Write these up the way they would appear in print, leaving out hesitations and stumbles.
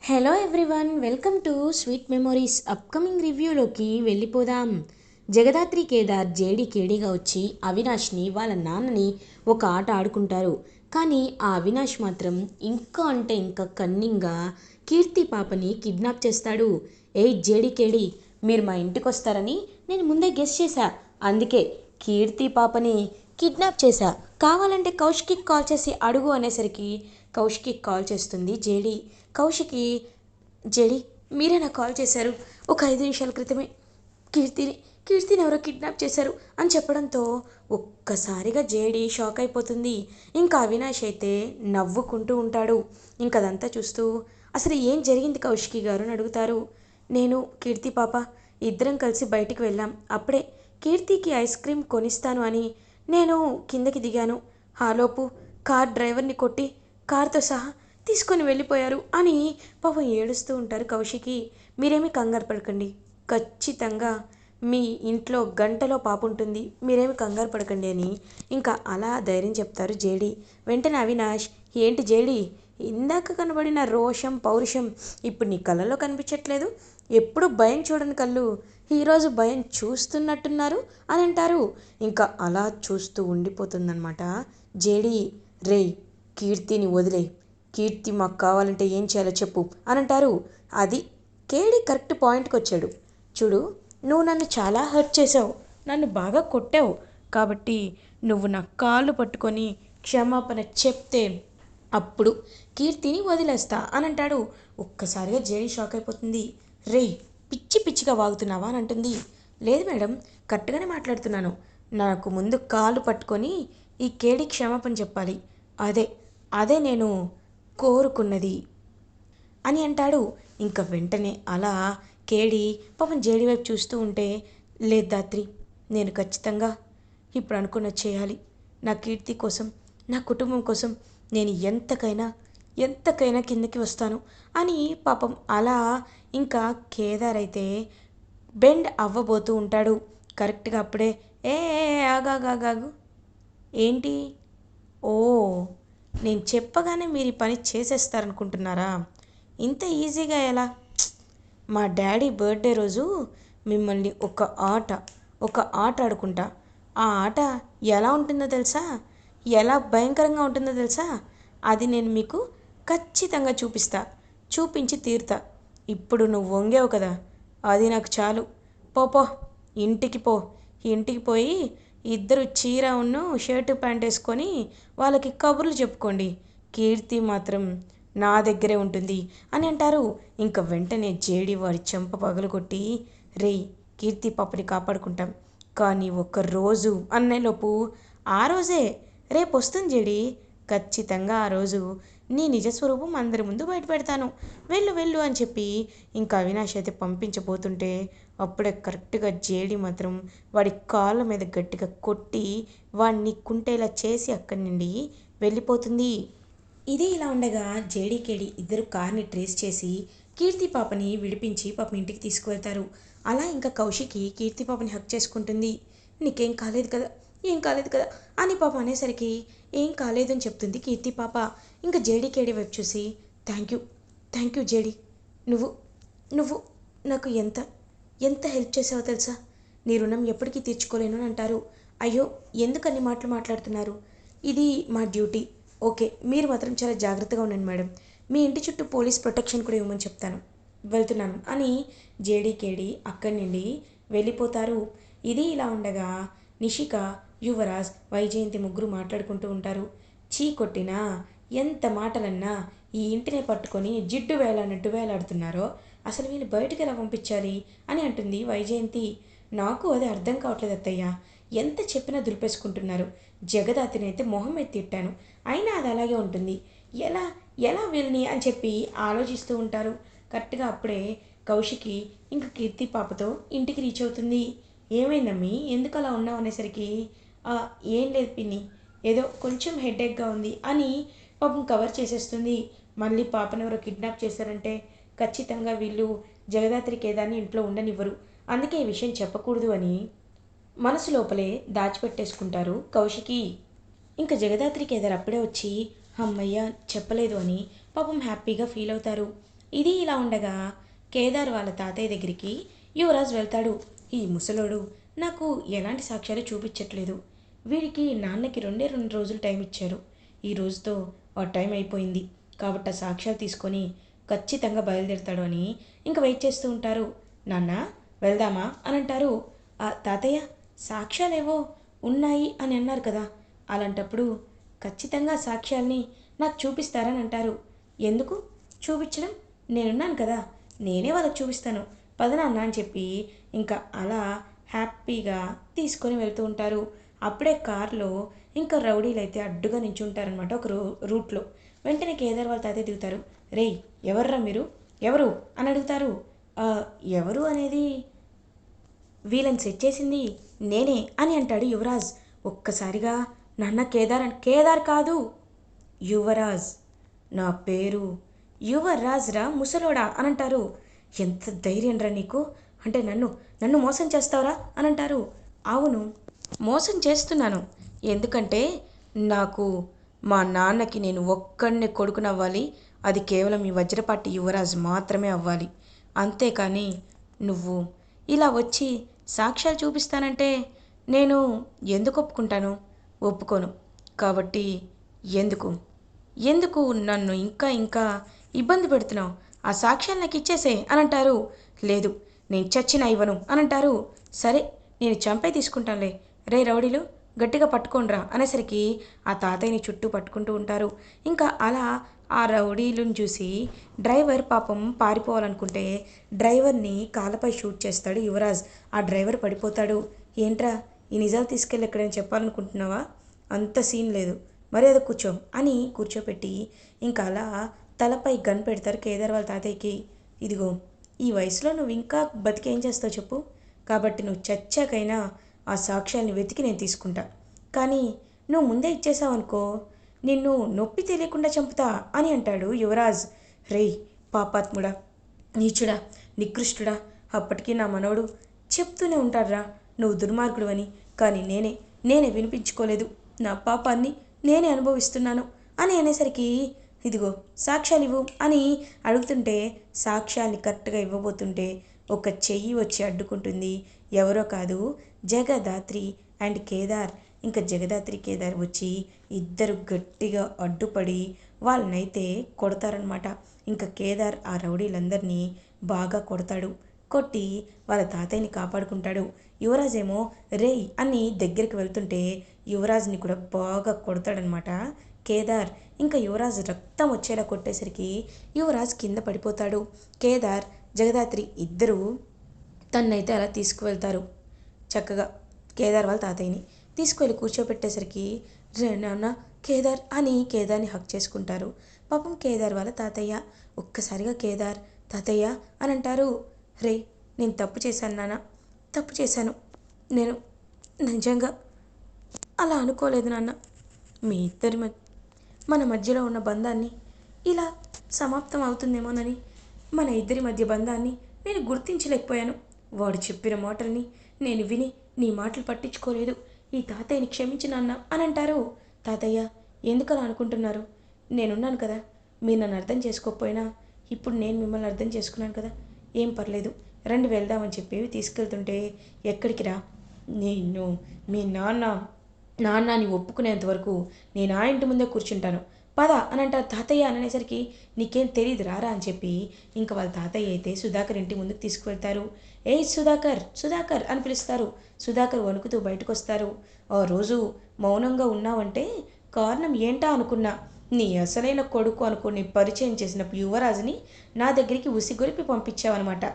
Hello everyone, welcome to sweet memories. Upcoming రివ్యూలోకి వెళ్ళిపోదాం. జగదాత్రి కేదార్ కేడీగా వచ్చి అవినాష్ని వాళ్ళ నాన్నని ఒక ఆట ఆడుకుంటారు. కానీ ఆ అవినాష్ మాత్రం ఇంకా అంటే ఇంకా కన్నింగ్గా కీర్తి పాపని కిడ్నాప్ చేస్తాడు. కేడి, మీరు మా ఇంటికి వస్తారని నేను ముందే గెస్ చేశా. అందుకే కీర్తి పాపని కిడ్నాప్ చేశా. కావాలంటే కౌశిక్కి కాల్ చేసి అడుగు అనేసరికి కౌశిక్కి కాల్ చేస్తుంది జేడి. కౌశికి, జేడి మీరేనా కాల్ చేశారు? ఒక 5 నిమిషాల క్రితమే కీర్తిని కీర్తిని ఎవరో కిడ్నాప్ చేశారు అని చెప్పడంతో ఒక్కసారిగా జేడి షాక్ అయిపోతుంది. ఇంకా అవినాష్ అయితే నవ్వుకుంటూ ఉంటాడు. ఇంకదంతా చూస్తూ అసలు ఏం జరిగింది కౌశికి గారు అని అడుగుతారు. నేను కీర్తి పాప ఇద్దరం కలిసి బయటికి వెళ్ళాం. అప్పుడే కీర్తికి ఐస్ క్రీమ్ కొనిస్తాను అని నేను కిందకి దిగాను. ఆలోపు కార్ డ్రైవర్ని కొట్టి కార్తో సహా తీసుకొని వెళ్ళిపోయారు అని పాపం ఏడుస్తూ ఉంటారు కౌశికి. మీరేమీ కంగారు పడకండి, ఖచ్చితంగా మీ ఇంట్లో గంటలో పాప ఉంటుంది, మీరేమి కంగారు పడకండి అని ఇంకా అలా ధైర్యం చెప్తారు జేడి. వెంటనే అవినాష్, ఏంటి జేడి, ఇందాక కనబడిన రోషం పౌరుషం ఇప్పుడు నీ కళ్ళలో కనిపించట్లేదు? ఎప్పుడు భయం చూడని కళ్ళు ఈరోజు భయం చూస్తున్నట్టున్నారు అని అంటారు. ఇంకా అలా చూస్తూ ఉండిపోతుందన్నమాట జేడి. రేయ్, కీర్తిని వదిలే, కీర్తి మాకు కావాలంటే ఏం చేయాలో చెప్పు అని అంటారు. అది కేడి కరెక్ట్ పాయింట్కి వచ్చాడు. చూడు, నువ్వు నన్ను చాలా హర్ట్ చేసావు, నన్ను బాగా కొట్టావు, కాబట్టి నువ్వు నా కాళ్ళు పట్టుకొని క్షమాపణ చెప్తే అప్పుడు కీర్తిని వదిలేస్తా అని అంటాడు. ఒక్కసారిగా జేడి షాక్ అయిపోతుంది. రేయ్, పిచ్చి పిచ్చిగా వాగుతున్నావా అని అంటుంది. లేదు మేడం, కరెక్ట్గానే మాట్లాడుతున్నాను. నాకు ముందు కాలు పట్టుకొని ఈ కేడి క్షమాపణ చెప్పాలి, అదే అదే నేను కోరుకున్నది అని అంటాడు. ఇంకా వెంటనే అలా కేడి పాపం జేడి వైపు చూస్తూ ఉంటే, లేదు దాత్రి, నేను ఖచ్చితంగా ఇప్పుడు అనుకున్నది చేయాలి. నా కీర్తి కోసం, నా కుటుంబం కోసం నేను ఎంతకైనా కిందకి వస్తాను అని పాపం అలా ఇంకా కేదార్ అయితే బెండ్ అవ్వబోతూ ఉంటాడు. కరెక్ట్గా అప్పుడే ఏ ఆగాగాగాగు, ఏంటి? ఓ, నేను చెప్పగానే మీరు ఈ పని చేసేస్తారనుకుంటున్నారా? ఇంత ఈజీగా ఎలా? మా డాడీ బర్త్డే రోజు మిమ్మల్ని ఒక ఆట ఆడుకుంటా. ఆ ఆట ఎలా ఉంటుందో తెలుసా? ఎలా భయంకరంగా ఉంటుందో తెలుసా? అది నేను మీకు ఖచ్చితంగా చూపించి తీరుతా. ఇప్పుడు నువ్వు వంగావు కదా, అది నాకు చాలు. పో, ఇంటికి పో. ఇంటికి పోయి ఇద్దరు చీర ఉన్ను షర్టు ప్యాంట్ వేసుకొని వాళ్ళకి కబుర్లు చెప్పుకోండి. కీర్తి మాత్రం నా దగ్గరే ఉంటుంది అని అంటారు. ఇంకా వెంటనే జేడి వారి చెంప పగలగొట్టి, రేయ్, కీర్తి పాపని కాపాడుకుంటాం, కానీ ఒక్కరోజు అన్నేలోపు ఆ రోజే రేపు వస్తుంది జేడి, ఖచ్చితంగా ఆ రోజు నీ నిజస్వరూపం అందరి ముందు బయటపెడతాను, వెళ్ళు వెళ్ళు అని చెప్పి ఇంకా అవినాష్ అయితే పంపించబోతుంటే అప్పుడే కరెక్ట్గా జేడి మాత్రం వాడి కాళ్ళ మీద గట్టిగా కొట్టి వాడిని కుంటేలా చేసి అక్కడి నుండి వెళ్ళిపోతుంది. ఇది ఇలా ఉండగా కేడి ఇద్దరు కార్ని ట్రేస్ చేసి కీర్తి పాపని విడిపించి పాపం ఇంటికి తీసుకువెళ్తారు. అలా ఇంకా కౌశికి కీర్తి పాపని హక్ చేసుకుంటుంది. నీకేం కాలేదు కదా, ఏం కాలేదు కదా అని పాప అనేసరికి ఏం కాలేదు అని చెప్తుంది కీర్తి పాప. ఇంకా కేడి వైపు చూసి, థ్యాంక్ యూ జేడి, నువ్వు నువ్వు నాకు ఎంత ఎంత హెల్ప్ చేసావో తెలుసా? నీ రుణం ఎప్పటికీ తీర్చుకోలేను అని అంటారు. అయ్యో, ఎందుకు అన్ని మాటలు మాట్లాడుతున్నారు? ఇది మా డ్యూటీ. ఓకే, మీరు మాత్రం చాలా జాగ్రత్తగా ఉండండి మేడం. మీ ఇంటి చుట్టూ పోలీస్ ప్రొటెక్షన్ కూడా ఇవ్వమని చెప్తాను. వెళ్తున్నాను అని కేడి అక్కడి నుండి వెళ్ళిపోతారు. ఇది ఇలా ఉండగా నిషిక, యువరాజ్, వైజయంతి ముగ్గురు మాట్లాడుకుంటూ ఉంటారు. చీ కొట్టినా, ఎంత మాటలన్నా ఈ ఇంటిని పట్టుకొని జిడ్డు వేలాడినట్టు వేలాడుతున్నారో, అసలు వీళ్ళు బయటికి ఎలా పంపించాలి అని అంటుంది వైజయంతి. నాకు అది అర్థం కావట్లేదు అత్తయ్య, ఎంత చెప్పినా దులిపేసుకుంటున్నారు. జగదాతిని అయితే మొహం ఎత్తి తిట్టాను, అయినా అది అలాగే ఉంటుంది. ఎలా ఎలా వీళ్ళని అని చెప్పి ఆలోచిస్తూ ఉంటారు. కరెక్ట్గా అప్పుడే కౌశికి ఇంకా కీర్తి పాపతో ఇంటికి రీచ్ అవుతుంది. ఏమైందమ్మీ, ఎందుకు అలా ఉన్నావు అనేసరికి, ఏం లేదు పిన్ని, ఏదో కొంచెం హెడేక్గా ఉంది అని పాపం కవర్ చేసేస్తుంది. మళ్ళీ పాపను ఎవరో కిడ్నాప్ చేశారంటే ఖచ్చితంగా వీళ్ళు జగదాత్రి కేదాన్ని ఇంట్లో ఉండనివ్వరు, అందుకే ఈ విషయం చెప్పకూడదు అని మనసు లోపలే దాచిపెట్టేసుకుంటారు కౌశికి. ఇంకా జగదాత్రి కేదార్ అప్పుడే వచ్చి అమ్మయ్య చెప్పలేదు అని పాపం హ్యాపీగా ఫీల్ అవుతారు. ఇది ఇలా ఉండగా కేదార్ వాళ్ళ తాతయ్య దగ్గరికి యువరాజ్ వెళ్తాడు. ఈ ముసలోడు నాకు ఎలాంటి సాక్ష్యాలు చూపించట్లేదు. వీడికి నాన్నకి 2 రోజులు టైం ఇచ్చారు. ఈ రోజుతో ఆ టైం అయిపోయింది కాబట్టి ఆ సాక్ష్యాలు తీసుకొని ఖచ్చితంగా బయలుదేరుతాడు అని ఇంకా వెయిట్ చేస్తూ ఉంటారు. నాన్న వెళ్దామా అని అంటారు. ఆ తాతయ్య సాక్ష్యాలేవో ఉన్నాయి అని అన్నారు కదా, అలాంటప్పుడు ఖచ్చితంగా సాక్ష్యాల్ని నాకు చూపిస్తారని అంటారు. ఎందుకు చూపించడం, నేనున్నాను కదా, నేనే వాళ్ళకి చూపిస్తాను, పద నాన్న అని చెప్పి ఇంకా అలా హ్యాపీగా తీసుకొని వెళ్తూ ఉంటారు. అప్పుడే కారులో ఇంకా రౌడీలు అయితే అడ్డుగా నించుంటారనమాట ఒక రూట్లో. వెంటనే కేదార్ వాళ్ళ తాతయ్య దిగుతారు. రేయ్ ఎవర్రా మీరు, ఎవరు అని అడుగుతారు. "ఆ, ఎవరు అనేది వీళ్ళని సెట్ చేసింది నేనే అని అంటాడు యువరాజ్. ఒక్కసారిగా నాన్న కేదార్ కేదార్ కాదు యువరాజ్, నా పేరు యువరాజ్ రా ముసలోడా అని అంటారు. ఎంత ధైర్యం రా నీకు, అంటే నన్ను నన్ను మోసం చేస్తావురా అని అంటారు. అవును, మోసం చేస్తున్నాను. ఎందుకంటే నాకు మా నాన్నకి నేను ఒక్కడినే కొడుకునవ్వాలి. అది కేవలం ఈ వజ్రపాటి యువరాజ్ మాత్రమే అవ్వాలి. అంతేకాని నువ్వు ఇలా వచ్చి సాక్ష్యాలు చూపిస్తానంటే నేను ఎందుకు ఒప్పుకుంటాను? ఒప్పుకోను. కాబట్టి ఎందుకు ఎందుకు నన్ను ఇంకా ఇంకా ఇబ్బంది పెడుతున్నావు? ఆ సాక్ష్యాలు నాకు ఇచ్చేసే అని అంటారు. లేదు, నేను చచ్చినా ఇవ్వను అని అంటారు. సరే, నేను చంపే తీసుకుంటానులే. రే రౌడీలు గట్టిగా పట్టుకోండ్రా అనేసరికి ఆ తాతయ్యని చుట్టూ పట్టుకుంటూ ఉంటారు. ఇంకా అలా ఆ రౌడీలను చూసి డ్రైవర్ పాపం పారిపోవాలనుకుంటే డ్రైవర్ని కాళ్ళపై షూట్ చేస్తాడు యువరాజ్. ఆ డ్రైవర్ పడిపోతాడు. ఏంట్రా ఈ నిజాలు తీసుకెళ్ళి ఎక్కడైనా చెప్పాలనుకుంటున్నావా? అంత సీన్ లేదు, మర్యాద కూర్చో అని కూర్చోపెట్టి ఇంకా అలా తలపై గన్ పెడతారు కేదార్ వాళ్ళ తాతయ్యకి. ఇదిగో, ఈ వయసులో నువ్వు ఇంకా బతికేం చేస్తావు చెప్పు, కాబట్టి నువ్వు చచ్చాకైనా ఆ సాక్ష్యాల్ని వెతికి నేను తీసుకుంటా. కానీ నువ్వు ముందే ఇచ్చేసావనుకో నిన్ను నొప్పి తెలియకుండా చంపుతా అని అంటాడు యువరాజ్. రేయ్ పాపాత్ముడా, నీచుడా, నికృష్టుడా, అప్పటికీ నా మనవడు చెప్తూనే ఉంటాడ్రా నువ్వు దుర్మార్గుడు అని. కానీ నేనే వినిపించుకోలేదు. నా పాపాన్ని నేనే అనుభవిస్తున్నాను అని అనేసరికి ఇదిగో సాక్ష్యాలు ఇవ్వు అని అడుగుతుంటే సాక్ష్యాల్ని కరెక్ట్గా ఇవ్వబోతుంటే ఒక చెయ్యి వచ్చి అడ్డుకుంటుంది. ఎవరో కాదు, జగదాత్రి అండ్ కేదార్. ఇంకా జగదాత్రి కేదార్ వచ్చి ఇద్దరు గట్టిగా అడ్డుపడి వాళ్ళనైతే కొడతారనమాట. ఇంకా కేదార్ ఆ రౌడీలందరినీ బాగా కొడతాడు. కొట్టి వాళ్ళ తాతయ్యని కాపాడుకుంటాడు. యువరాజ్ ఏమో రేయ్ అని దగ్గరికి వెళ్తుంటే యువరాజ్ని కూడా బాగా కొడతాడనమాట కేదార్. ఇంకా యువరాజ్ రక్తం వచ్చేలా కొట్టేసరికి యువరాజ్ కింద పడిపోతాడు. కేదార్ జగదాత్రి ఇద్దరూ తన్నైతే అలా తీసుకువెళ్తారు. చక్కగా కేదార్ వాళ్ళ తాతయ్యని తీసుకువెళ్ళి కూర్చోపెట్టేసరికి రే నాన్న కేదార్ అని కేదార్ని హక్ చేసుకుంటారు. పాపం కేదార్ వాళ్ళ తాతయ్య ఒక్కసారిగా కేదార్ తాతయ్య అని అంటారు. రే నేను తప్పు చేశాను నాన్న, తప్పు చేశాను. నేను నిజంగా అలా అనుకోలేదు నాన్న. మీ ఇద్దరి మన మధ్యలో ఉన్న బంధాన్ని ఇలా సమాప్తం అవుతుందేమోనని, మన ఇద్దరి మధ్య బంధాన్ని నేను గుర్తించలేకపోయాను. వాడు చెప్పిన మాటల్ని నేను విని నీ మాటలు పట్టించుకోలేదు. ఈ తాతయ్యని క్షమించు నాన్న అని అంటారు. తాతయ్య ఎందుకలా అనుకుంటున్నారు? నేనున్నాను కదా, మీరు నన్ను అర్థం చేసుకోకపోయినా ఇప్పుడు నేను మిమ్మల్ని అర్థం చేసుకున్నాను కదా, ఏం పర్లేదు, రండి వెళ్దామని చెప్పి తీసుకెళ్తుంటే ఎక్కడికి రా, నేను మీ నాన్నని ఒప్పుకునేంత వరకు నేను ఆ ఇంటి ముందే కూర్చుంటాను, పద అని అంటారు. తాతయ్య అని అనేసరికి నీకేం తెలియదు రారా అని చెప్పి ఇంకా వాళ్ళ తాతయ్య అయితే సుధాకర్ ఇంటి ముందుకు తీసుకువెళ్తారు. ఏయ్ సుధాకర్, సుధాకర్ అని పిలుస్తారు. సుధాకర్ వణుకుతూ బయటకు వస్తారు. ఆ రోజు మౌనంగా ఉన్నావంటే కారణం ఏంటా అనుకున్నా, నీ అసలైన కొడుకు అనుకుని పరిచయం చేసిన యువరాజుని నా దగ్గరికి ఉసిగొలిపి పంపించావన్నమాట.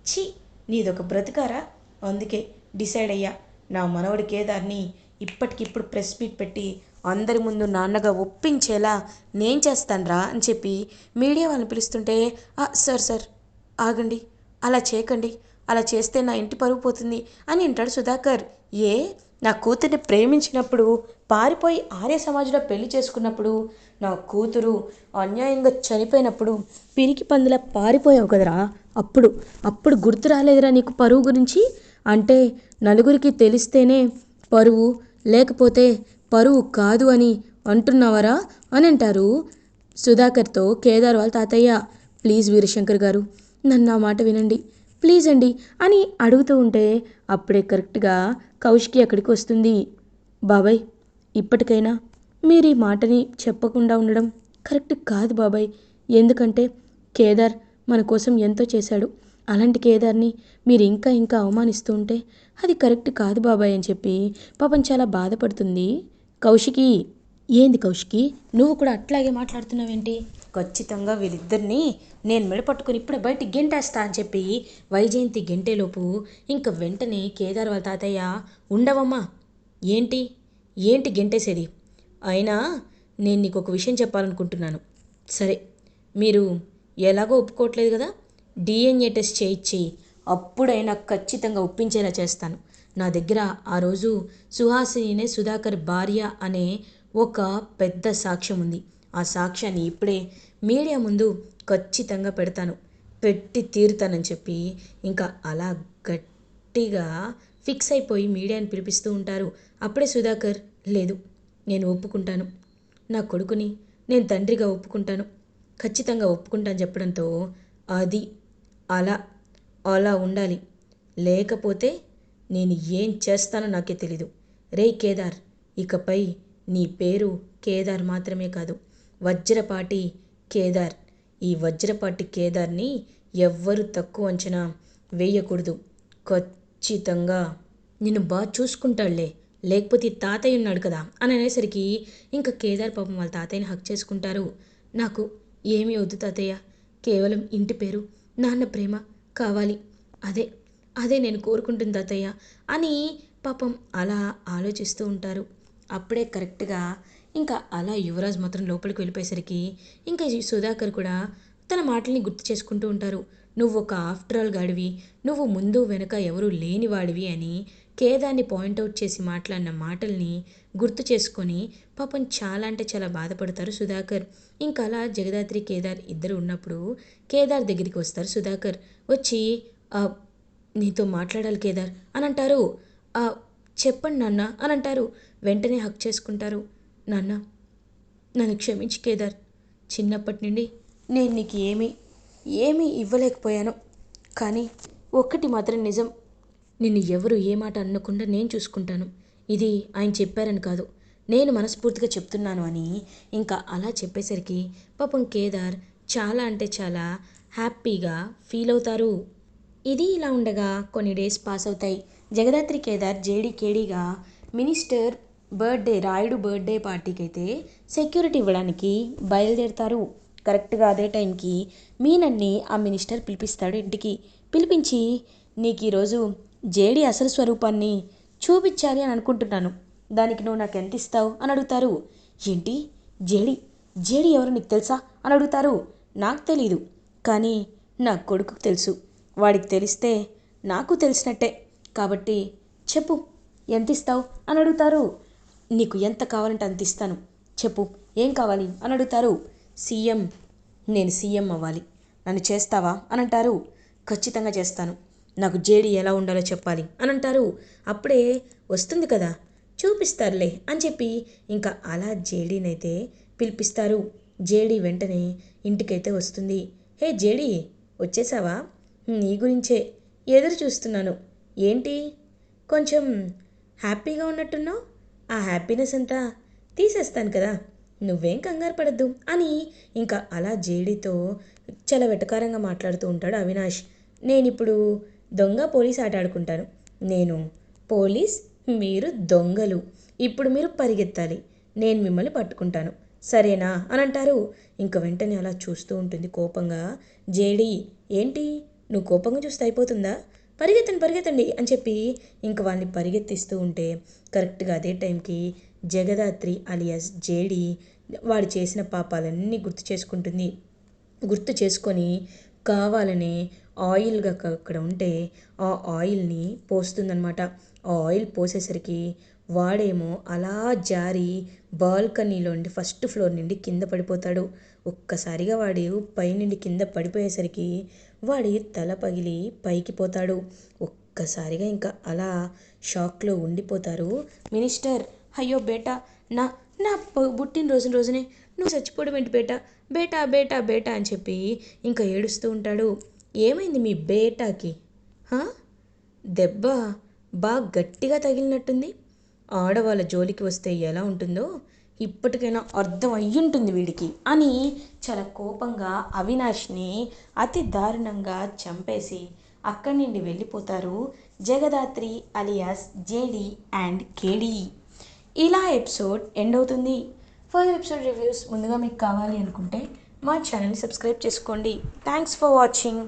ఛీ, నీదొక బ్రతికారా? అందుకే డిసైడ్ అయ్యా, నా మనవడి కేదార్ని ఇప్పటికిప్పుడు ప్రెస్ మీట్ పెట్టి అందరి ముందు నాన్నగా ఒప్పించేలా నేను చేస్తానురా అని చెప్పి మీడియా వాళ్ళని పిలుస్తుంటే సార్ ఆగండి, అలా చేయకండి, అలా చేస్తే నా ఇంటి పరువు పోతుంది అని అంటాడు సుధాకర్. ఏ, నా కూతుర్ని ప్రేమించినప్పుడు పారిపోయి ఆర్య సమాజంలో పెళ్లి చేసుకున్నప్పుడు నా కూతురు అన్యాయంగా చనిపోయినప్పుడు పిరికి పందులా పారిపోయావు కదరా, అప్పుడు గుర్తు రాలేదురా నీకు పరువు గురించి? అంటే నలుగురికి తెలిస్తేనే పరువు, లేకపోతే పరువు కాదు అని అంటున్నావరా అని అంటారు సుధాకర్తో కేదార్ వాళ్ళ తాతయ్య. ప్లీజ్ వీరశంకర్ గారు, నన్ను నా మాట వినండి, ప్లీజ్ అండి అని అడుగుతూ ఉంటే అప్పుడే కరెక్ట్గా కౌశికి అక్కడికి వస్తుంది. బాబాయ్, ఇప్పటికైనా మీరు ఈ మాటని చెప్పకుండా ఉండడం కరెక్ట్ కాదు బాబాయ్. ఎందుకంటే కేదార్ మన కోసం ఎంతో చేశాడు. అలాంటి కేదార్ని మీరు ఇంకా ఇంకా అవమానిస్తూ ఉంటే అది కరెక్ట్ కాదు బాబాయ్ అని చెప్పి పాపం చాలా బాధపడుతుంది కౌశికి. ఏంది కౌశికి, నువ్వు కూడా అట్లాగే మాట్లాడుతున్నావేంటి? ఖచ్చితంగా వీళ్ళిద్దరినీ నేను మెడపట్టుకుని ఇప్పుడే బయటికి గెంటేస్తా అని చెప్పి వైజయంతి గెంటేలోపు ఇంక వెంటనే కేదార్ వాళ్ళ తాతయ్య, ఉండవమ్మా, ఏంటి ఏంటి గెంటేసేది? అయినా నేను నీకు ఒక విషయం చెప్పాలనుకుంటున్నాను. సరే, మీరు ఎలాగో ఒప్పుకోవట్లేదు కదా, డిఎన్ఏ టెస్ట్ చేయించి అప్పుడైనా ఖచ్చితంగా ఒప్పించేలా చేస్తాను. నా దగ్గర ఆ రోజు సుహాసినినే సుధాకర్ భార్య అనే ఒక పెద్ద సాక్ష్యం ఉంది. ఆ సాక్ష్యాన్ని ఇప్పుడే మీడియా ముందు ఖచ్చితంగా పెడతాను, పెట్టి తీరుతానని చెప్పి ఇంకా అలా గట్టిగా ఫిక్స్ అయిపోయి మీడియాని పిలిపిస్తూ ఉంటారు. అప్పుడే సుధాకర్, లేదు, నేను ఒప్పుకుంటాను, నా కొడుకుని నేను తండ్రిగా ఒప్పుకుంటాను, ఖచ్చితంగా ఒప్పుకుంటాను చెప్పడంతో అది అలా అలా ఉండాలి, లేకపోతే నేను ఏం చేస్తానో నాకే తెలీదు. రే కేదార్, ఇకపై నీ పేరు కేదార్ మాత్రమే కాదు, వజ్రపాటి కేదార్. ఈ వజ్రపాటి కేదార్ని ఎవ్వరు తక్కువ అంచనా వేయకూడదు. ఖచ్చితంగా నిన్ను బాగా చూసుకుంటాడులే, లేకపోతే తాతయ్య ఉన్నాడు కదా అని అనేసరికి ఇంకా కేదార్ పాపం వాళ్ళ తాతయ్యని హక్ చేసుకుంటారు. నాకు ఏమీ వద్దు తాతయ్య, కేవలం ఇంటి పేరు, నాన్న ప్రేమ కావాలి, అదే అదే నేను కోరుకుంటుంది తాతయ్య అని పాపం అలా ఆలోచిస్తూ ఉంటారు. అప్పుడే కరెక్ట్గా ఇంకా అలా యువరాజ్ మాత్రం లోపలికి వెళ్ళిపోయేసరికి ఇంకా ఈ సుధాకర్ కూడా తన మాటల్ని గుర్తు చేసుకుంటూ ఉంటారు. నువ్వు ఒక ఆఫ్టర్ ఆల్ గాడివి, నువ్వు ముందు వెనుక ఎవరూ లేనివాడివి అని కేదార్ని పాయింట్అవుట్ చేసి మాట్లాడిన మాటల్ని గుర్తు చేసుకొని పాపం చాలా అంటే చాలా బాధపడతారు సుధాకర్. ఇంకా అలా జగదాత్రి కేదార్ ఇద్దరు ఉన్నప్పుడు కేదార్ దగ్గరికి వస్తారు సుధాకర్. వచ్చి నీతో మాట్లాడాలి కేదార్ అని అంటారు. చెప్పండి నాన్న అని అంటారు. వెంటనే హక్ చేసుకుంటారు. నాన్న, నన్ను క్షమించి కేదార్, చిన్నప్పటి నుండి నేను నీకు ఏమీ ఇవ్వలేకపోయాను, కానీ ఒక్కటి మాత్రం నిజం, నిన్ను ఎవరు ఏ మాట అనకుండా నేను చూసుకుంటాను. ఇది ఆయన చెప్పారని కాదు, నేను మనస్ఫూర్తిగా చెప్తున్నాను అని ఇంకా అలా చెప్పేసరికి పాపం కేదార్ చాలా అంటే చాలా హ్యాపీగా ఫీల్ అవుతారు. ఇది ఇలా ఉండగా కొన్ని డేస్ పాస్ అవుతాయి. జగదాత్రి కేదార్ జేడీకేడీగా మినిస్టర్ రాయుడు బర్త్డే పార్టీకి అయితే సెక్యూరిటీ ఇవ్వడానికి బయలుదేరుతారు. కరెక్ట్గా అదే టైంకి మీనన్ని ఆ మినిస్టర్ పిలిపిస్తాడు ఇంటికి. పిలిపించి, నీకు ఈరోజు జేడీ అసలు స్వరూపాన్ని చూపించాలి అని అనుకుంటున్నాను, దానికి నువ్వు నాకు ఎంత ఇస్తావు అని అడుగుతారు. ఏంటి, జేడీ జేడీ ఎవరు నీకు తెలుసా అని అడుగుతారు. నాకు తెలీదు, కానీ నా కొడుకుకు తెలుసు, వాడికి తెలిస్తే నాకు తెలిసినట్టే, కాబట్టి చెప్పు, ఎంత ఇస్తావు అని అడుగుతారు. నీకు ఎంత కావాలంటే అంత ఇస్తాను, చెప్పు ఏం కావాలి అని అడుగుతారు. నేను సీఎం అవ్వాలి, నన్ను చేస్తావా అని అంటారు. ఖచ్చితంగా చేస్తాను, నాకు జేడీ ఎలా ఉండాలో చెప్పాలి అని అంటారు. అప్పుడే వస్తుంది కదా, చూపిస్తారులే అని చెప్పి ఇంకా అలా జేడీనైతే పిలిపిస్తారు. జేడీ వెంటనే ఇంటికైతే వస్తుంది. హే జేడీ, వచ్చేసావా? నీ గురించే ఎదురు చూస్తున్నాను. ఏంటి, కొంచెం హ్యాపీగా ఉన్నట్టున్నావు? ఆ హ్యాపీనెస్ అంతా తీసేస్తాను కదా, నువ్వేం కంగారు పడద్దు అని ఇంకా అలా జేడీతో చాలా వెటకారంగా మాట్లాడుతూ ఉంటాడు అవినాష్. నేనిప్పుడు దొంగ పోలీస్ ఆట ఆడుకుంటాను, నేను పోలీస్, మీరు దొంగలు, ఇప్పుడు మీరు పరిగెత్తాలి, నేను మిమ్మల్ని పట్టుకుంటాను, సరేనా అని అంటారు. ఇంక వెంటనే అలా చూస్తూ ఉంటుంది కోపంగా జేడీ. ఏంటి, నువ్వు కోపంగా చూస్తే అయిపోతుందా, పరిగెత్తండి అని చెప్పి ఇంక వాళ్ళని పరిగెత్తిస్తూ ఉంటే కరెక్ట్గా అదే టైంకి జగదాత్రి అలియాస్ జేడీ వాడు చేసిన పాపాలన్నీ గుర్తు చేసుకొని కావాలనే ఆయిల్గా అక్కడ ఉంటే ఆ ఆయిల్ని పోస్తుందన్నమాట. ఆ ఆయిల్ పోసేసరికి వాడేమో అలా జారి బాల్కనీలోండి ఫస్ట్ ఫ్లోర్ నుండి కింద పడిపోతాడు. ఒక్కసారిగా వాడు పైనుండి కింద పడిపోయేసరికి వాడి తల పగిలి పైకి పోతాడు. ఒక్కసారిగా ఇంకా అలా షాక్లో ఉండిపోతారు మినిస్టర్. అయ్యో బేటా, నా నా పుట్టినరోజునే నువ్వు చచ్చిపోవడం ఏంటి బేటా, బేటా బేటా బేటా అని చెప్పి ఇంకా ఏడుస్తూ ఉంటాడు. ఏమైంది మీ బేటాకి? హా? దెబ్బ బాగా గట్టిగా తగిలినట్టుంది. ఆడవాళ్ళ జోలికి వస్తే ఎలా ఉంటుందో ఇప్పటికైనా అర్థం అయ్యుంటుంది వీడికి అని చాలా కోపంగా అవినాష్ని అతి దారుణంగా చంపేసి అక్కడి నుండి వెళ్ళిపోతారు Jagadhatri alias JD and KD. ఇలా ఎపిసోడ్ ఎండ్ అవుతుంది. ఫర్దర్ ఎపిసోడ్ రివ్యూస్ ముందుగా మీకు కావాలి అనుకుంటే మా ఛానల్ని సబ్స్క్రైబ్ చేసుకోండి. Thanks for watching.